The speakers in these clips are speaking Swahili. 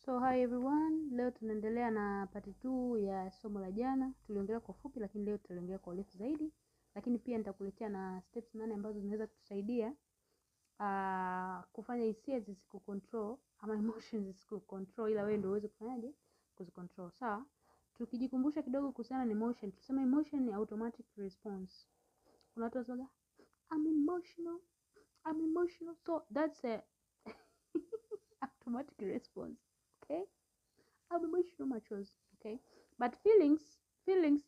So hi everyone, leo tunaendelea na part 2 ya somo la jana. Tuliongelea kwa fupi lakini leo tutaongelea kwa urefu zaidi. Lakini pia nitakuletea na steps 8 ambazo zinaweza kutusaidia kufanya hisia zisikucontrol ama emotions zisikucontrol, ila wewe ndio uweze kufanyaje kuzicontrol. Sawa? Tukijikumbusha kidogo kuhusiana na emotion, tuseme emotion ni automatic response. Kuna watu wasema I'm emotional. So that's a automatic response. Okay? I'm emotional machozi. Okay? But feelings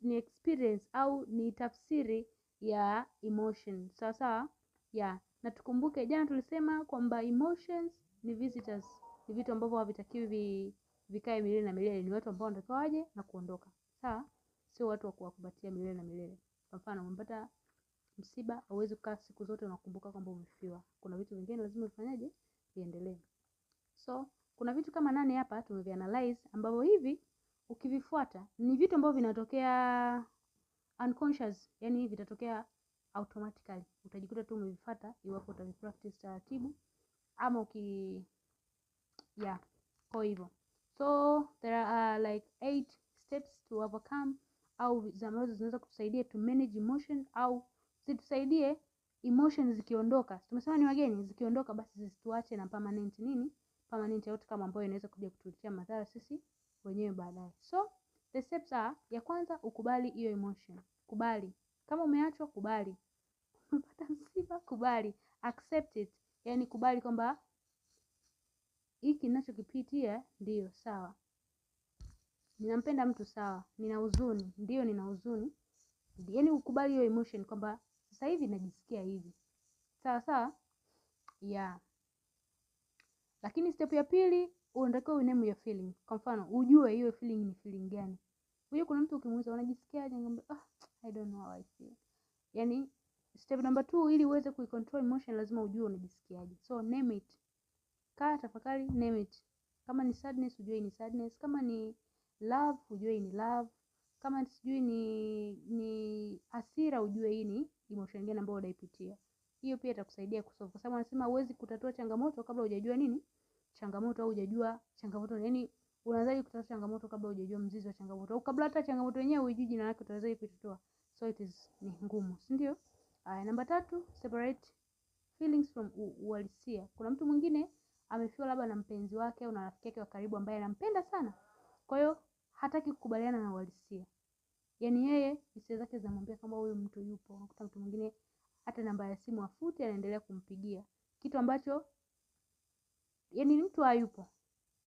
ni experience au ni tafsiri ya emotion. Sawa sawa? Yeah. Na tukumbuke jana tulisema kwamba emotions ni visitors. Ni vitu ambavyo havitakiwi vikae milele na milele. Ni watu ambao wanatakiwa waje na kuondoka. Sawa? Sio watu wa kuwakumbatia milele na milele. Kwa mfano, umepata msiba, hauwezi kukaa siku zote unakumbuka kwamba umefiwa. Kuna vitu vingine lazima ufanyaje? Viendelee. So, kuna vitu kama 8 hapa tumevianalyze ambavyo hivi ukivifuata ni vitu ambavyo vinatokea unconscious, yani vitatokea automatically. Utajikuta tu umevifuata iwapo utavipractice taratibu ama kwa hivyo. So, there are like 8 steps to overcome au ambazo zinaweza kutusaidia to manage emotion au zitusaidie emotions zikiondoka. Tumesema ni wageni, zikiondoka basi zisituache na permanent nini? Permanent outcome ambayo inaweza kuja kutuletea madhara sisi wenyewe baadaye. So, the steps are, ya kwanza ukubali hiyo emotion. Kubali. Kama umeachwa, kubali. Umepata msiba, kubali. Accept it. Yani kubali kwamba hiki ninachokipitia ndio sawa. Ninampenda mtu sawa. Nina huzuni, ndio nina huzuni. Yani ukubali hiyo emotion kwamba sasa hivi najisikia hivi. Sawa sawa? Yeah. Lakini step ya pili, unatakiwa uname your feeling. Kwa mfano, ujue hiyo feeling ni feeling gani. Huyo kuna mtu ukimuuliza unajisikiaje, ngombe I don't know how I feel. Yani step number 2, ili uweze kuicontrol emotion lazima ujue unajisikiaje. So name it. Kaa tafakari, name it. Kama ni sadness, ujue ni sadness. Kama ni love, ujue ni love. Kama sijui ni hasira, ujue hii ni emotion gani ambayo unaipitia. Hiyo pia itakusaidia kusolve, kwa sababu anasema huwezi kutatua changamoto kabla hujajua nini changamoto, au hujajua changamoto. Yani unaanzaje kutatua changamoto kabla hujajua mzizi wa changamoto, au kabla hata changamoto yenyewe hujui jina lake utawezaje kuitatua? So it is ni ngumu, si ndio? Namba 3, separate feelings from uhalisia. Kuna mtu mwingine amefiwa labda na mpenzi wake au na rafiki yake wa karibu ambaye anampenda sana, kwa hiyo hataki kukubaliana na uhalisia. Yani yeye hisia zake zinamwambia kama huyu mtu yupo. Unakuta mtu mwingine hata namba ya simu afute, anaendelea kumpigia, kitu ambacho yani mtu hayupo.